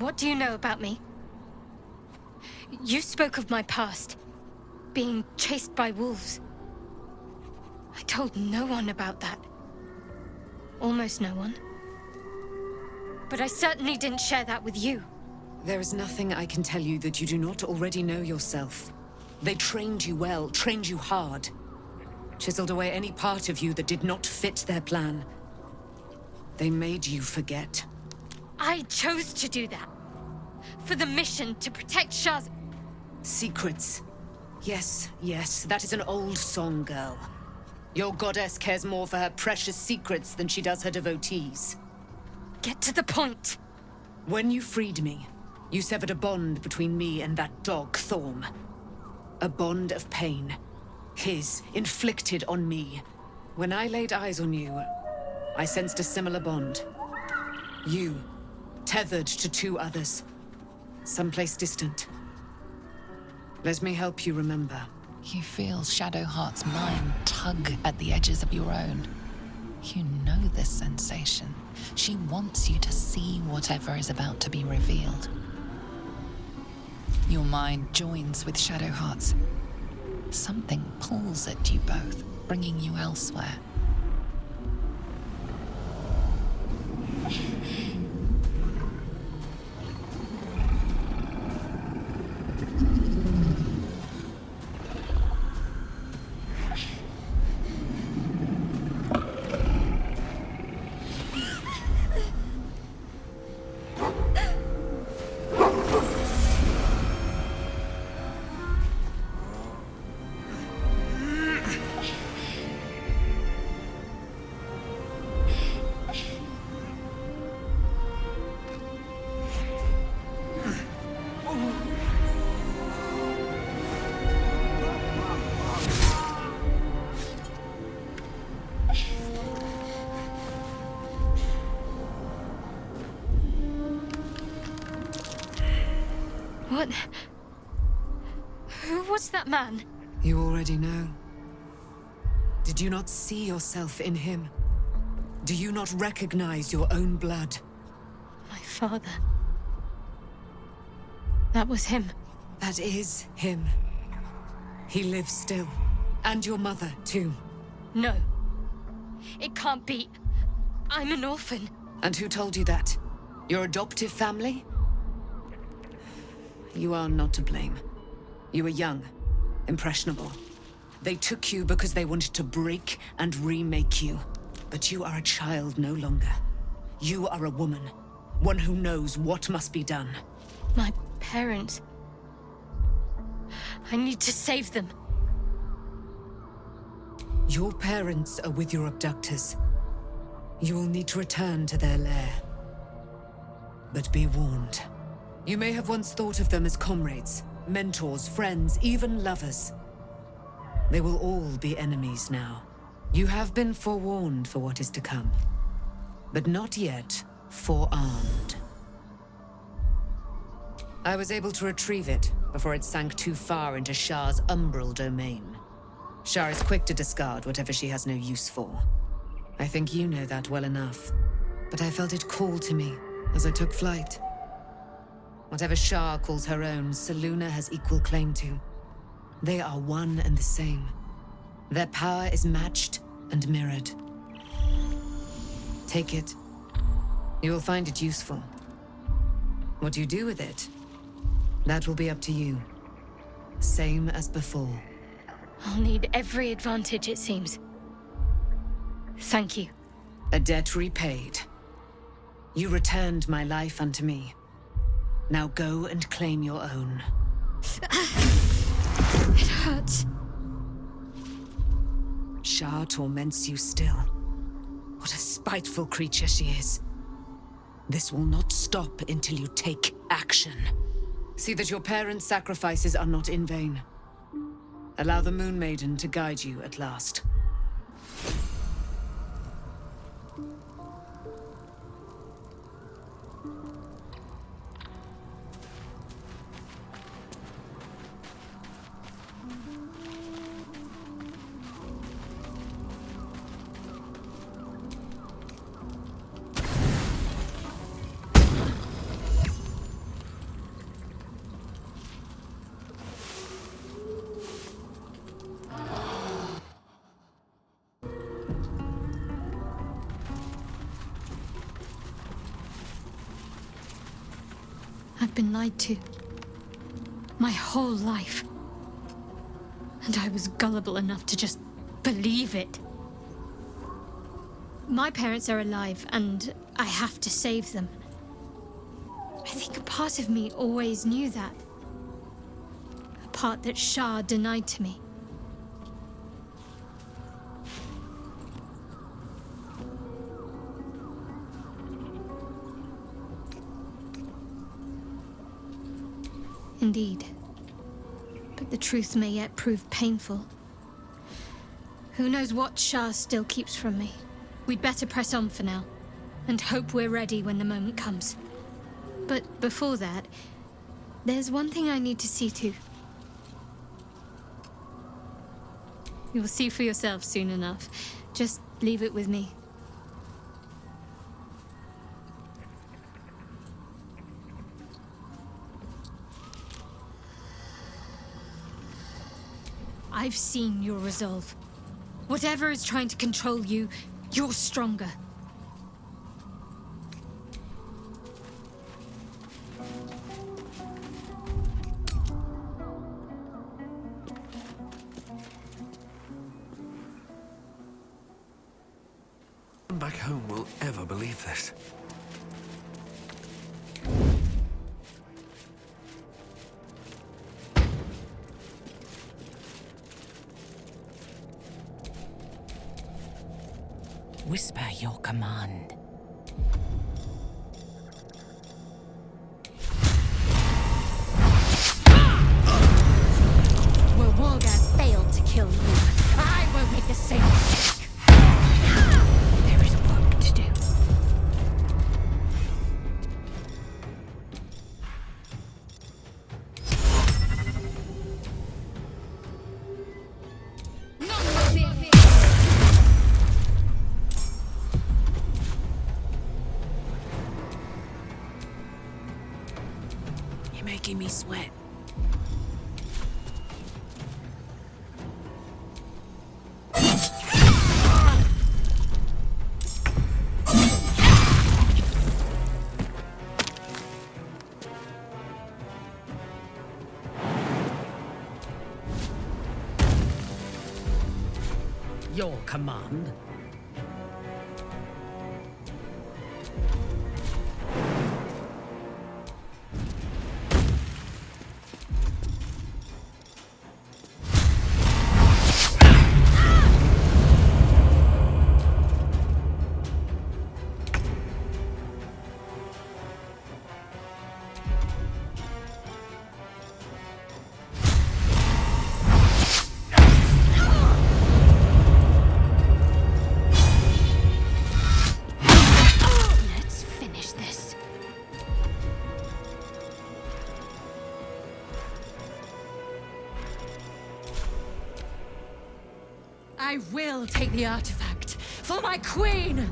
What do you know about me? You spoke of my past, being chased by wolves. I told no one about that. Almost no one. But I certainly didn't share that with you. There is nothing I can tell you that you do not already know yourself. They trained you well, trained you hard. Chiseled away any part of you that did not fit their plan. They made you forget. I chose to do that. For the mission to protect Shah's... Secrets. Yes, yes, that is an old song, girl. Your goddess cares more for her precious secrets than she does her devotees. Get to the point. When you freed me, you severed a bond between me and that dog, Thorm. A bond of pain. His, inflicted on me. When I laid eyes on you, I sensed a similar bond. You, tethered to two others. Someplace distant. Let me help you remember. You feel Shadowheart's mind tug at the edges of your own. You know this sensation. She wants you to see whatever is about to be revealed. Your mind joins with Shadowheart's. Something pulls at you both, bringing you elsewhere. What? Who was that man? You already know. Did you not see yourself in him? Do you not recognize your own blood? My father. That was him. That is him. He lives still. And your mother, too. No. It can't be. I'm an orphan. And who told you that? Your adoptive family? You are not to blame. You were young, impressionable. They took you because they wanted to break and remake you. But you are a child no longer. You are a woman. One who knows what must be done. My parents. I need to save them. Your parents are with your abductors. You will need to return to their lair. But be warned. You may have once thought of them as comrades, mentors, friends, even lovers. They will all be enemies now. You have been forewarned for what is to come, but not yet forearmed. I was able to retrieve it before it sank too far into Shah's umbral domain. Shah is quick to discard whatever she has no use for. I think you know that well enough, but I felt it call to me as I took flight. Whatever Shah calls her own, Selûne has equal claim to. They are one and the same. Their power is matched and mirrored. Take it. You will find it useful. What you do with it, that will be up to you. Same as before. I'll need every advantage, it seems. Thank you. A debt repaid. You returned my life unto me. Now go and claim your own. It hurts. Shah torments you still. What a spiteful creature she is. This will not stop until you take action. See that your parents' sacrifices are not in vain. Allow the Moon Maiden to guide you at last. I've been lied to. My whole life. And I was gullible enough to just believe it. My parents are alive, and I have to save them. I think a part of me always knew that. A part that Shah denied to me. Indeed. But the truth may yet prove painful. Who knows what Shah still keeps from me? We'd better press on for now, and hope we're ready when the moment comes. But before that, there's one thing I need to see to. You'll see for yourself soon enough. Just leave it with me. I've seen your resolve. Whatever is trying to control you, you're stronger. Back home will ever believe this. Whisper your command. Well, Wargar failed to kill you. I won't make the same mistake. There is work to do. You're making me sweat. Your command? Let's finish this. I will take the artifact for my queen!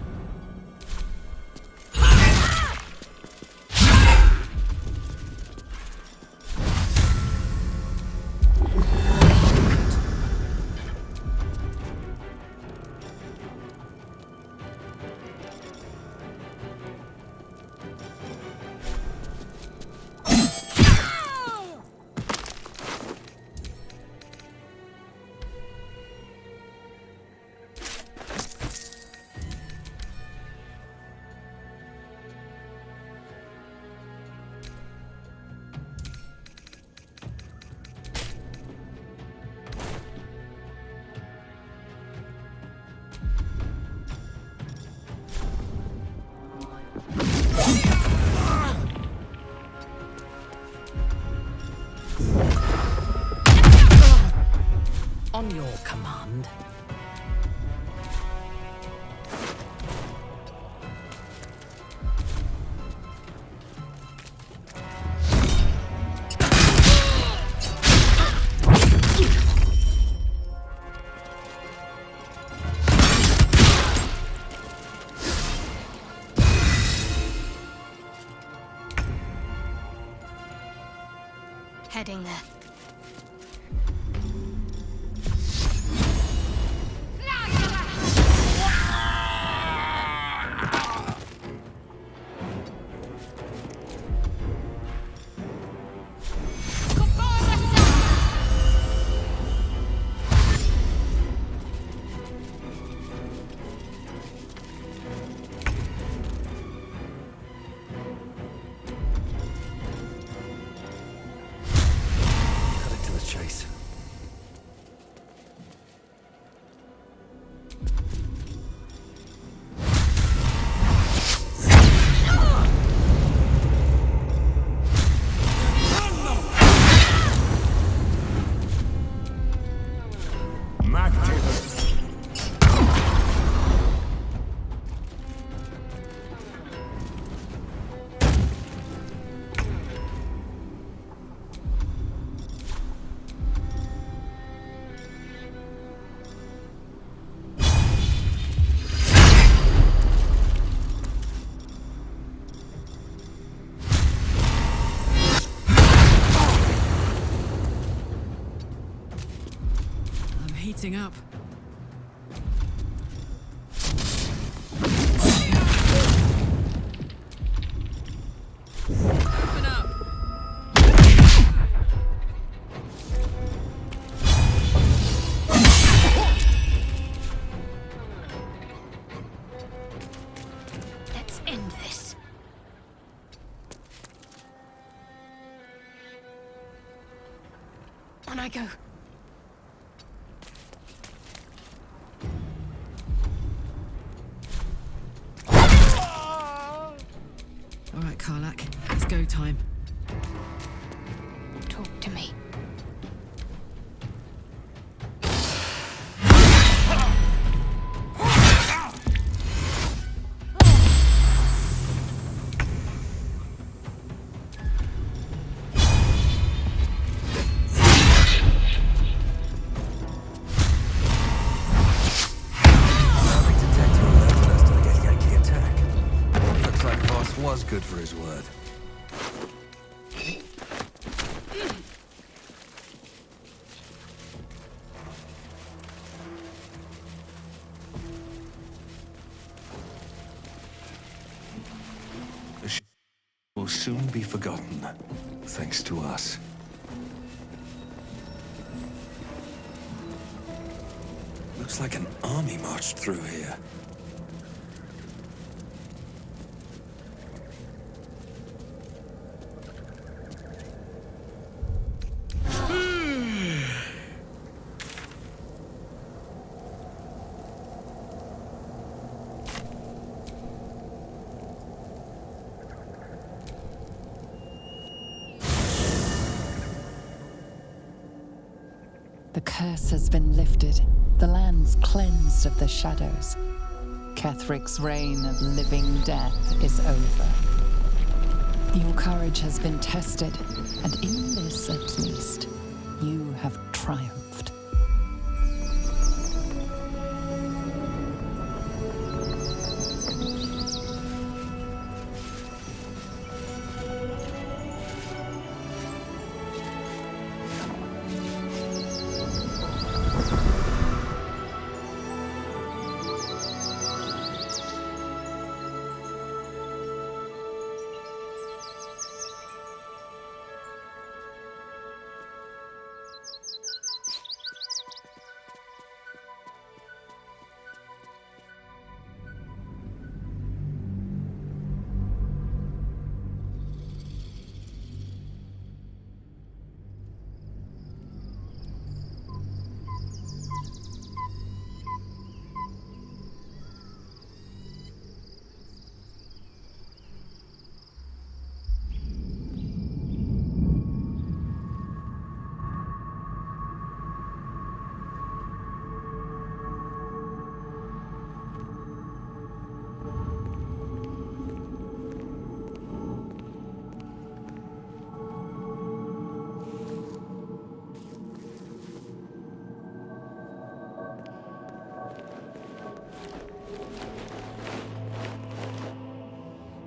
On your command. Heading there. heating up. Open up! Let's end this. On I go. All right, Karlak, it's go time. Talk to me. Was good for his word. The ship will soon be forgotten, thanks to us. Looks like an army marched through here. The curse has been lifted. The land's cleansed of the shadows. Kethric's reign of living death is over. Your courage has been tested, and in this at least, you have triumphed.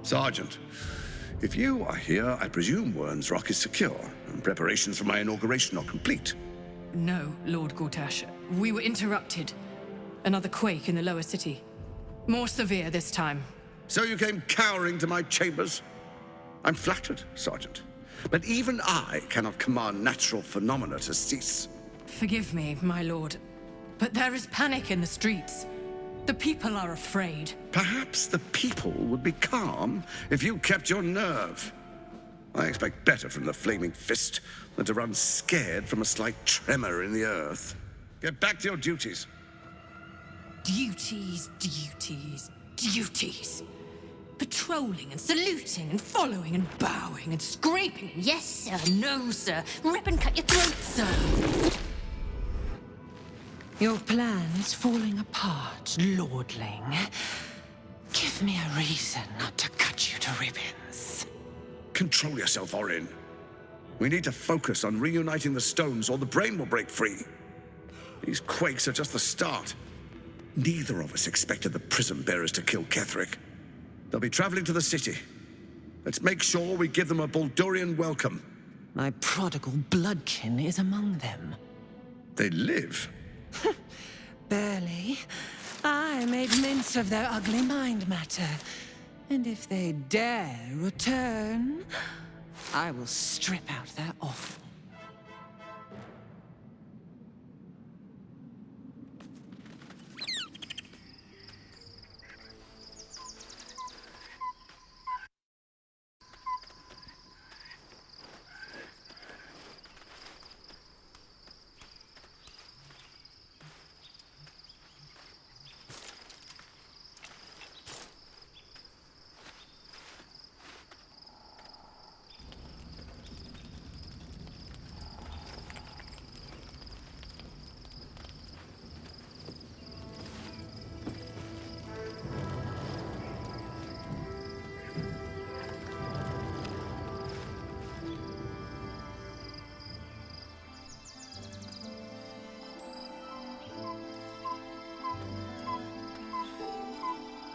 Sergeant, if you are here, I presume Wern's Rock is secure, and preparations for my inauguration are complete. No, Lord Gortash. We were interrupted. Another quake in the lower city. More severe this time. So you came cowering to my chambers? I'm flattered, Sergeant. But even I cannot command natural phenomena to cease. Forgive me, my lord, but there is panic in the streets. The people are afraid. Perhaps the people would be calm if you kept your nerve. I expect better from the Flaming Fist than to run scared from a slight tremor in the earth. Get back to your duties. Duties, duties, duties. Patrolling and saluting and following and bowing and scraping. Yes, sir. No, sir. Rip and cut your throat, sir. Your plan's falling apart, lordling. Give me a reason not to cut you to ribbons. Control yourself, Orin. We need to focus on reuniting the stones or the brain will break free. These quakes are just the start. Neither of us expected the prison bearers to kill Ketheric. They'll be traveling to the city. Let's make sure we give them a Baldurian welcome. My prodigal bloodkin is among them. They live. Barely. I made mince of their ugly mind matter. And if they dare return, I will strip out their offal.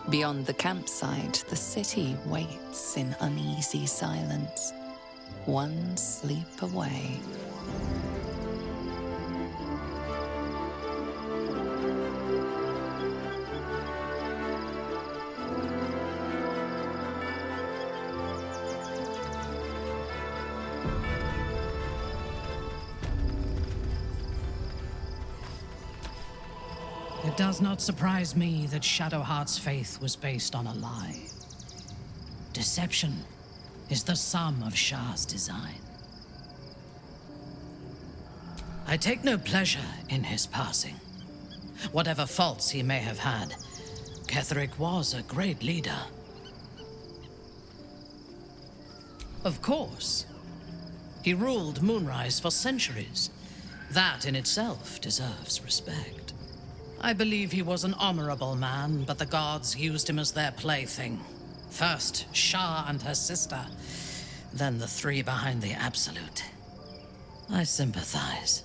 Beyond the campsite, the city waits in uneasy silence, one sleep away. It does not surprise me that Shadowheart's faith was based on a lie. Deception is the sum of Shah's design. I take no pleasure in his passing. Whatever faults he may have had, Ketheric was a great leader. Of course. He ruled Moonrise for centuries. That in itself deserves respect. I believe he was an honorable man, but the gods used him as their plaything. First, Shah and her sister, then the three behind the Absolute. I sympathize.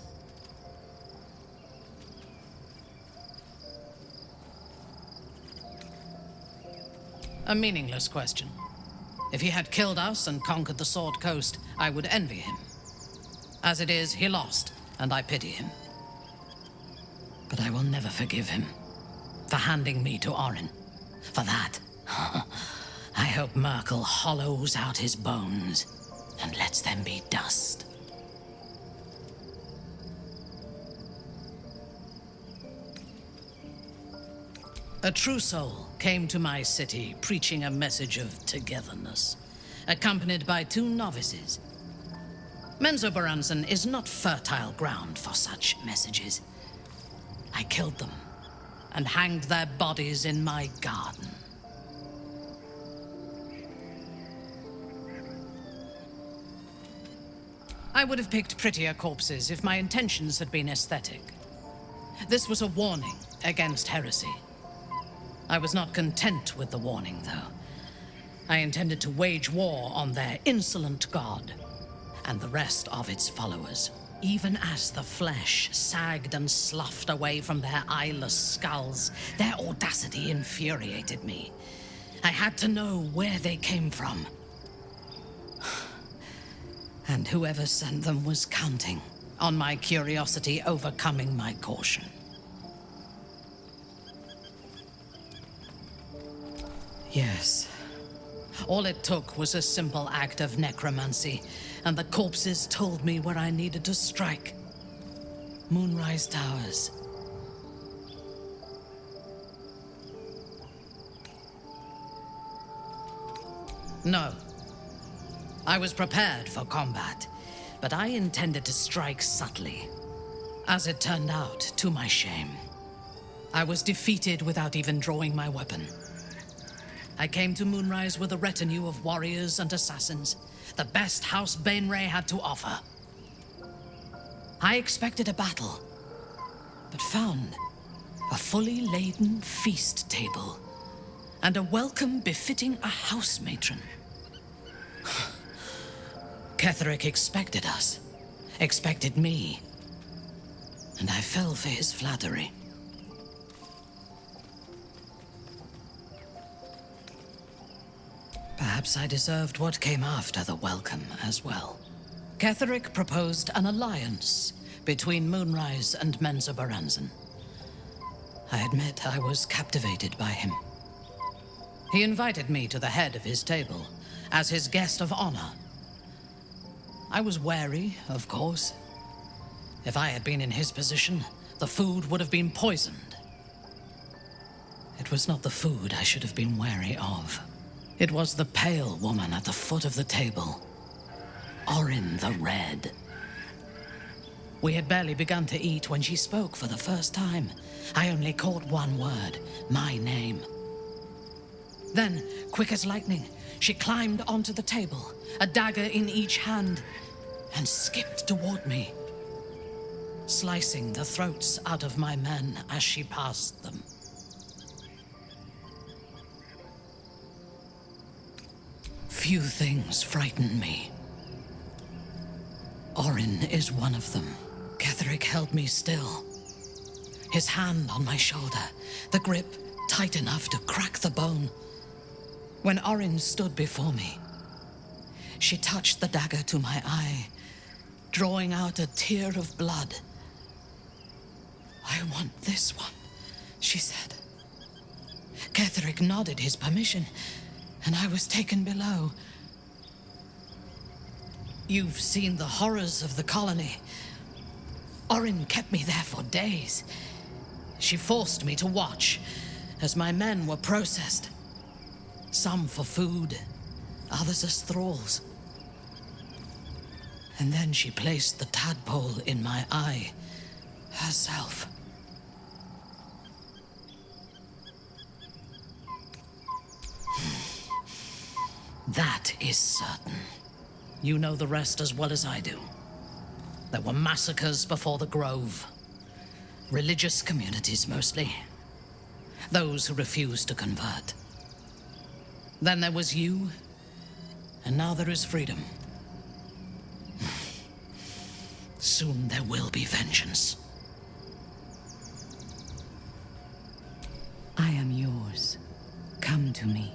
A meaningless question. If he had killed us and conquered the Sword Coast, I would envy him. As it is, he lost, and I pity him. But I will never forgive him for handing me to Orin. For that, I hope Merkel hollows out his bones and lets them be dust. A true soul came to my city preaching a message of togetherness, accompanied by 2 novices. Menzoberranzan is not fertile ground for such messages. I killed them and hanged their bodies in my garden. I would have picked prettier corpses if my intentions had been aesthetic. This was a warning against heresy. I was not content with the warning, though. I intended to wage war on their insolent god and the rest of its followers. Even as the flesh sagged and sloughed away from their eyeless skulls, their audacity infuriated me. I had to know where they came from. And whoever sent them was counting on my curiosity overcoming my caution. Yes. All it took was a simple act of necromancy, and the corpses told me where I needed to strike. Moonrise Towers. No. I was prepared for combat, but I intended to strike subtly. As it turned out, to my shame, I was defeated without even drawing my weapon. I came to Moonrise with a retinue of warriors and assassins, the best House Bainray had to offer. I expected a battle, but found a fully laden feast table and a welcome befitting a house matron. Ketheric expected us, expected me, and I fell for his flattery. Perhaps I deserved what came after the welcome as well. Ketheric proposed an alliance, between Moonrise and Mensa Baranzan. I admit I was captivated by him. He invited me to the head of his table as his guest of honor. I was wary, of course. If I had been in his position, the food would have been poisoned. It was not the food I should have been wary of. It was the pale woman at the foot of the table. Orin the Red. We had barely begun to eat when she spoke for the first time. I only caught one word, my name. Then, quick as lightning, she climbed onto the table, a dagger in each hand, and skipped toward me, slicing the throats out of my men as she passed them. Few things frighten me. Orin is one of them. Ketheric held me still, his hand on my shoulder, the grip tight enough to crack the bone. When Orin stood before me, she touched the dagger to my eye, drawing out a tear of blood. "I want this one," she said. Ketheric nodded his permission, and I was taken below. You've seen the horrors of the colony. Orin kept me there for days. She forced me to watch as my men were processed. Some for food, others as thralls. And then she placed the tadpole in my eye herself. That is certain. You know the rest as well as I do. There were massacres before the Grove. Religious communities mostly. Those who refused to convert. Then there was you, and now there is freedom. Soon there will be vengeance. I am yours. Come to me.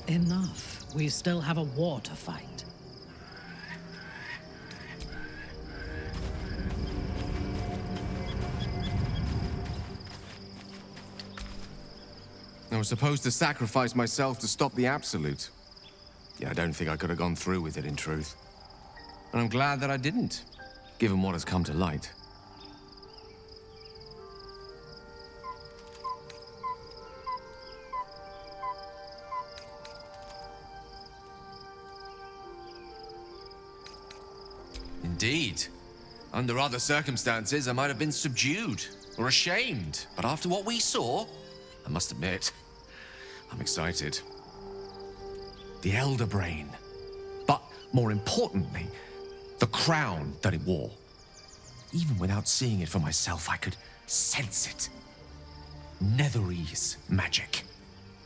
Enough. We still have a war to fight. I was supposed to sacrifice myself to stop the Absolute. Yeah, I don't think I could have gone through with it, in truth. And I'm glad that I didn't, given what has come to light. Indeed. Under other circumstances, I might have been subdued or ashamed. But after what we saw, I must admit, I'm excited. The Elder Brain. But more importantly, the crown that it wore. Even without seeing it for myself, I could sense it. Netherese magic.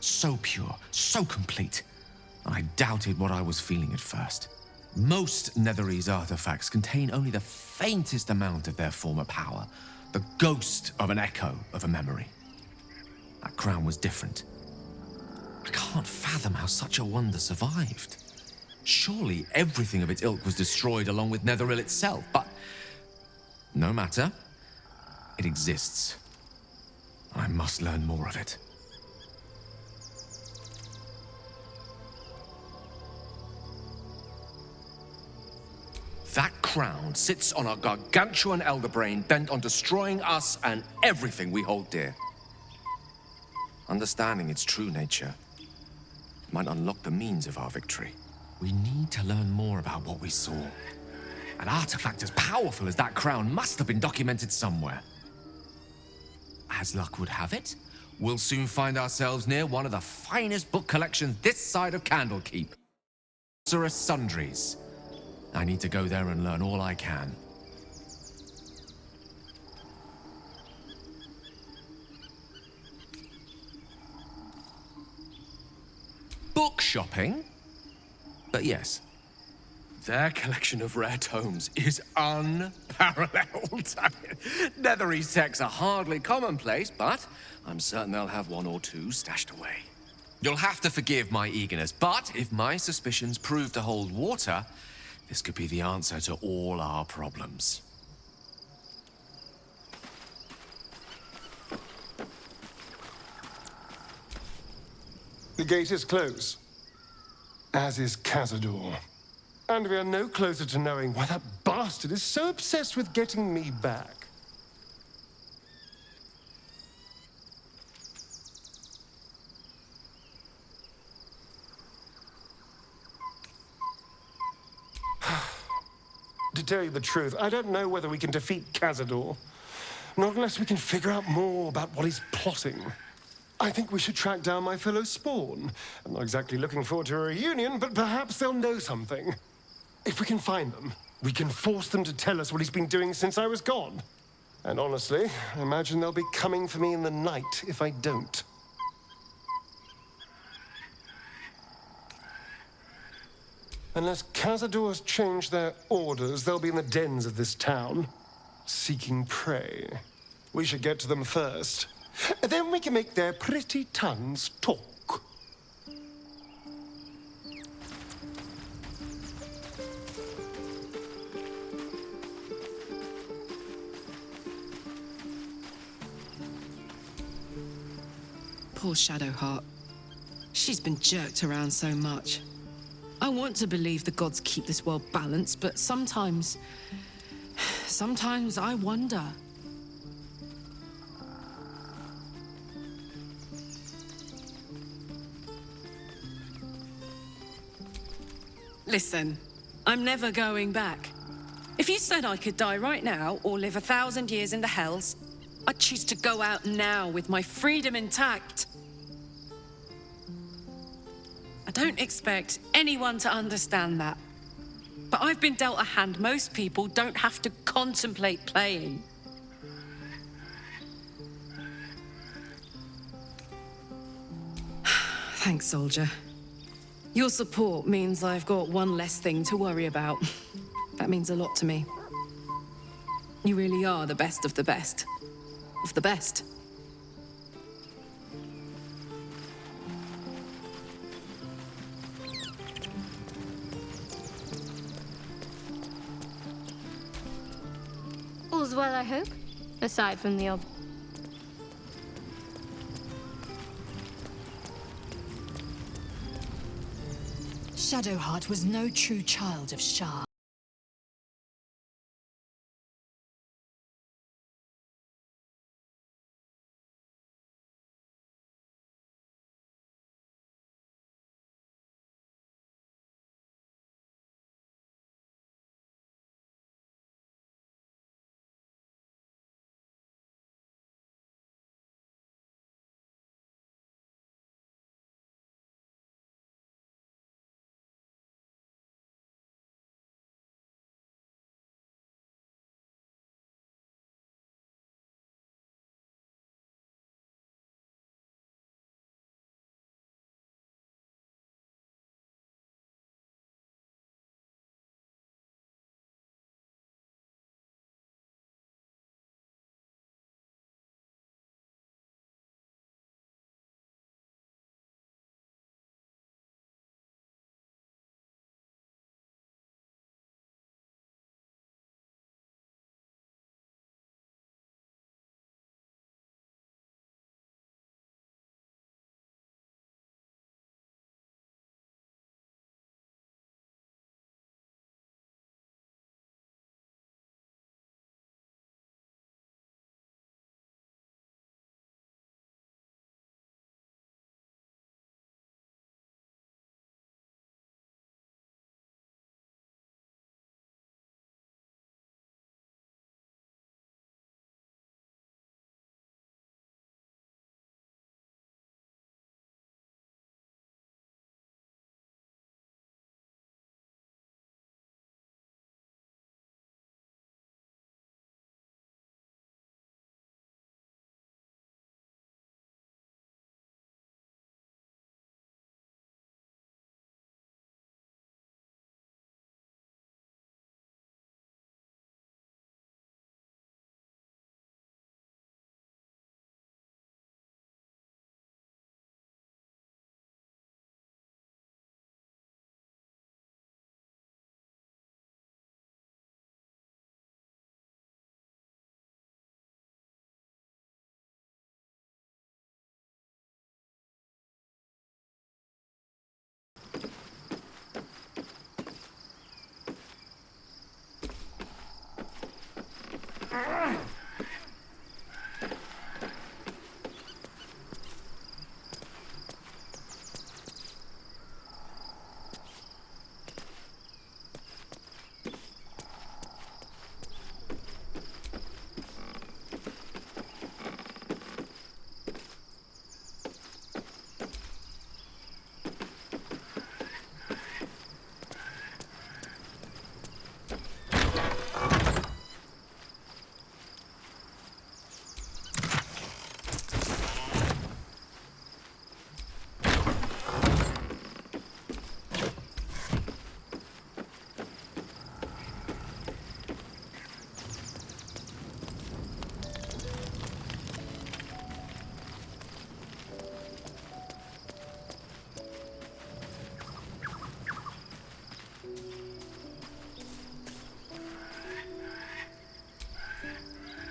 So pure, so complete. I doubted what I was feeling at first. Most Netherese artifacts contain only the faintest amount of their former power, the ghost of an echo of a memory. That crown was different. I can't fathom how such a wonder survived. Surely everything of its ilk was destroyed along with Netheril itself, but no matter. It exists. I must learn more of it. That crown sits on a gargantuan elder brain bent on destroying us and everything we hold dear. Understanding its true nature might unlock the means of our victory. We need to learn more about what we saw. An artifact as powerful as that crown must have been documented somewhere. As luck would have it, we'll soon find ourselves near one of the finest book collections this side of Candlekeep. Sorcerous Sundries. I need to go there and learn all I can. Book shopping? But yes, Their collection of rare tomes is unparalleled. I mean, Netherese texts are hardly commonplace, but I'm certain they'll have one or two stashed away. You'll have to forgive my eagerness, but if my suspicions prove to hold water, this could be the answer to all our problems. The gate is closed, as is Cazador. And we are no closer to knowing why that bastard is so obsessed with getting me back. To tell you the truth, I don't know whether we can defeat Cazador. Not unless we can figure out more about what he's plotting. I think we should track down my fellow Spawn. I'm not exactly looking forward to a reunion, but perhaps they'll know something. If we can find them, we can force them to tell us what he's been doing since I was gone. And honestly, I imagine they'll be coming for me in the night if I don't. Unless Cazador's changed their orders, they'll be in the dens of this town, seeking prey. We should get to them first. Then we can make their pretty tongues talk. Poor Shadowheart. She's been jerked around so much. I want to believe the gods keep this world balanced, but sometimes I wonder. Listen, I'm never going back. If you said I could die right now or live 1,000 years in the Hells, I'd choose to go out now with my freedom intact. I don't expect anyone to understand that. But I've been dealt a hand most people don't have to contemplate playing. Thanks, soldier. Your support means I've got one less thing to worry about. That means a lot to me. You really are the best of the best. Of the best. All's well, I hope? Aside from the obvious. Shadowheart was no true child of Shar.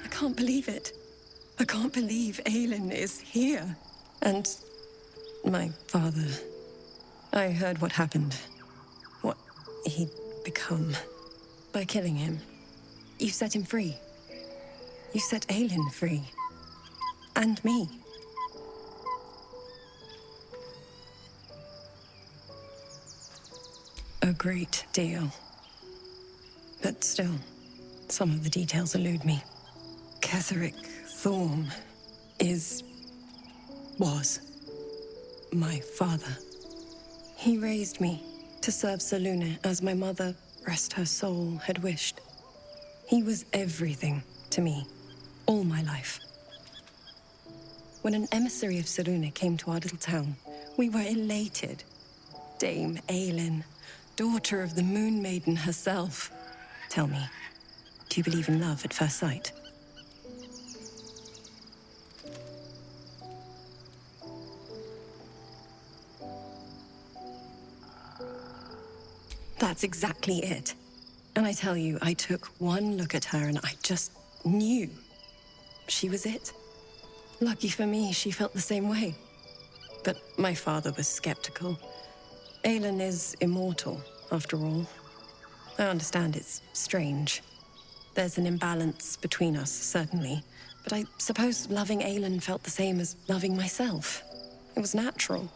I can't believe it. I can't believe Aelin is here. And my father. I heard what happened. What he'd become. By killing him. You set him free. You set Aelin free. And me. A great deal. But still, some of the details elude me. Ketheric Thorm was my father. He raised me to serve Selûne as my mother, rest her soul, had wished. He was everything to me, all my life. When an emissary of Selûne came to our little town, we were elated. Dame Aelin, daughter of the Moon Maiden herself. Tell me, do you believe in love at first sight? That's exactly it. And I tell you, I took one look at her and I just knew she was it. Lucky for me, she felt the same way. But my father was skeptical. Aelin is immortal, after all. I understand it's strange. There's an imbalance between us, certainly. But I suppose loving Aelin felt the same as loving myself. It was natural.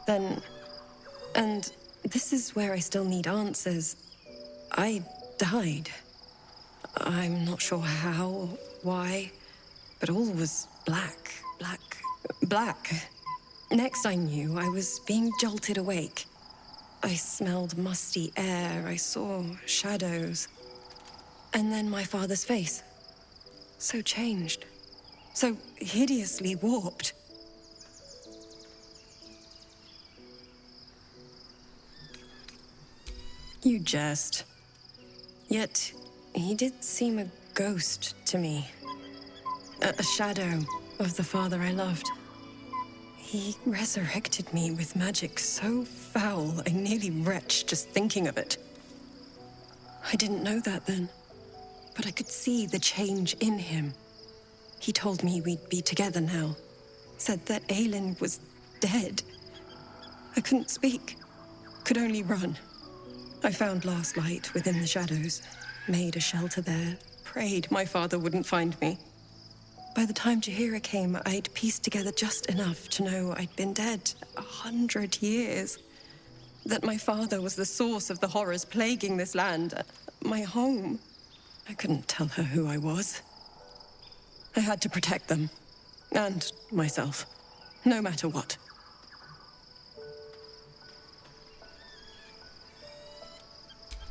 Then... and this is where I still need answers. I died. I'm not sure how, why, but all was black. Next I knew, I was being jolted awake. I smelled musty air, I saw shadows. And then my father's face. So changed. So hideously warped. You jest. Yet, he did seem a ghost to me. A shadow of the father I loved. He resurrected me with magic so foul, I nearly retch just thinking of it. I didn't know that then, but I could see the change in him. He told me we'd be together now. Said that Aelin was dead. I couldn't speak. Could only run. I found last light within the shadows, made a shelter there, prayed my father wouldn't find me. By the time Jaheira came, I'd pieced together just enough to know I'd been dead 100 years. That my father was the source of the horrors plaguing this land, my home. I couldn't tell her who I was. I had to protect them, and myself, no matter what.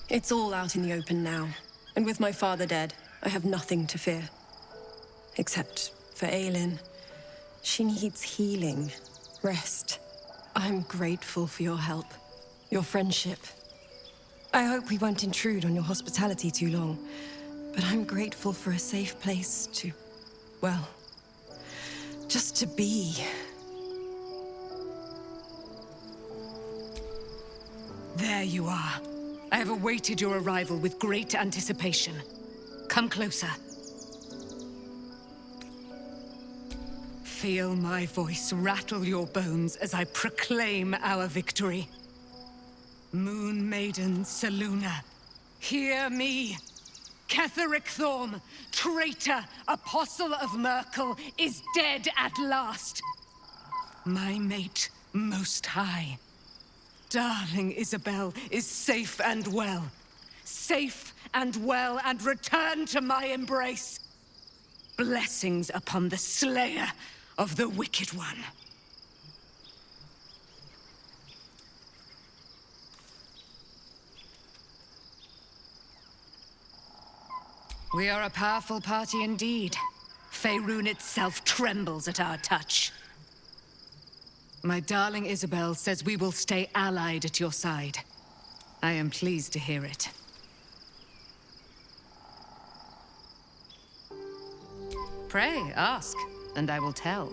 It's all out in the open now, and with my father dead, I have nothing to fear. Except for Aelin. She needs healing, rest. I'm grateful for your help, your friendship. I hope we won't intrude on your hospitality too long, but I'm grateful for a safe place to, well, just to be. There you are. I have awaited your arrival with great anticipation. Come closer. Feel my voice rattle your bones as I proclaim our victory. Moon Maiden Selûne, hear me. Ketheric Thorm, traitor, apostle of Merkel, is dead at last. My mate, most high. Darling Isabel is safe and well. Safe and well, and returned to my embrace. Blessings upon the slayer of the Wicked One. We are a powerful party indeed. Faerun itself trembles at our touch. My darling Isabel says we will stay allied at your side. I am pleased to hear it. Pray, ask, and I will tell.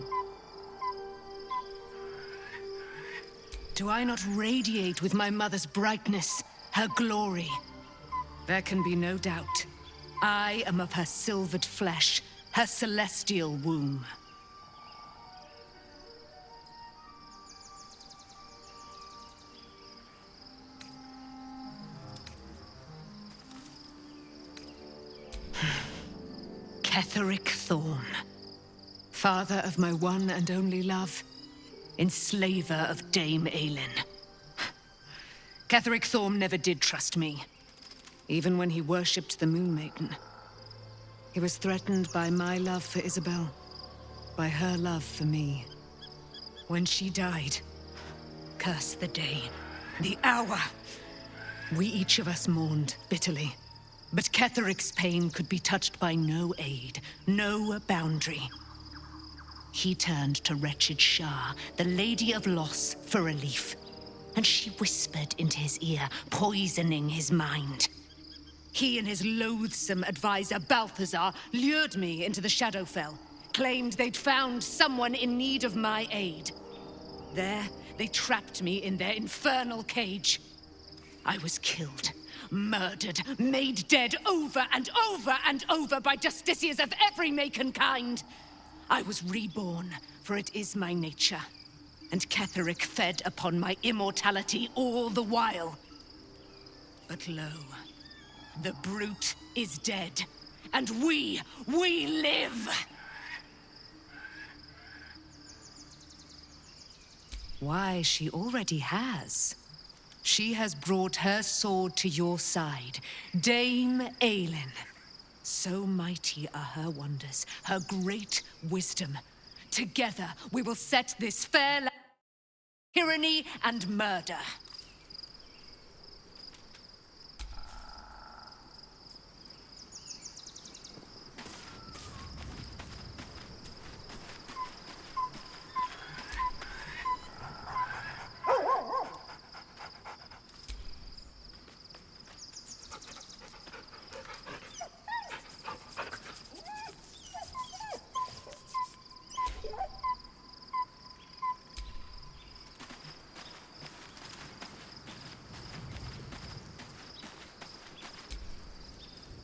Do I not radiate with my mother's brightness, her glory? There can be no doubt. I am of her silvered flesh, her celestial womb. Ketheric Thorm, father of my one and only love, enslaver of Dame Aelin. Ketheric Thorm never did trust me, even when he worshipped the Moon Maiden. He was threatened by my love for Isabel, by her love for me. When she died, curse the day, the hour, we each of us mourned bitterly. But Ketheric's pain could be touched by no aid, no boundary. He turned to wretched Shar, the Lady of Loss, for relief. And she whispered into his ear, poisoning his mind. He and his loathsome advisor, Balthazar, lured me into the Shadowfell, claimed they'd found someone in need of my aid. There, they trapped me in their infernal cage. I was killed. Murdered, made dead over and over and over by justiciars of every make and kind. I was reborn, for it is my nature. And Ketheric fed upon my immortality all the while. But lo, the brute is dead, and we live! Why, she already has. She has brought her sword to your side, Dame Aelin. So mighty are her wonders, her great wisdom. Together we will set this fair land tyranny and murder.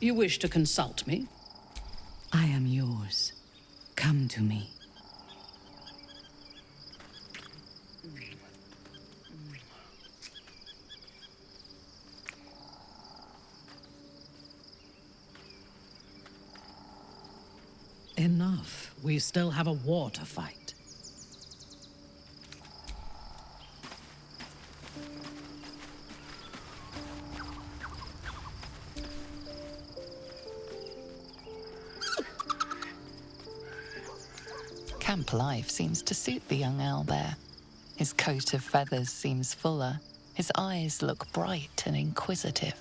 You wish to consult me? I am yours. Come to me. Enough. We still have a war to fight. Camp life seems to suit the young owlbear. His coat of feathers seems fuller. His eyes look bright and inquisitive.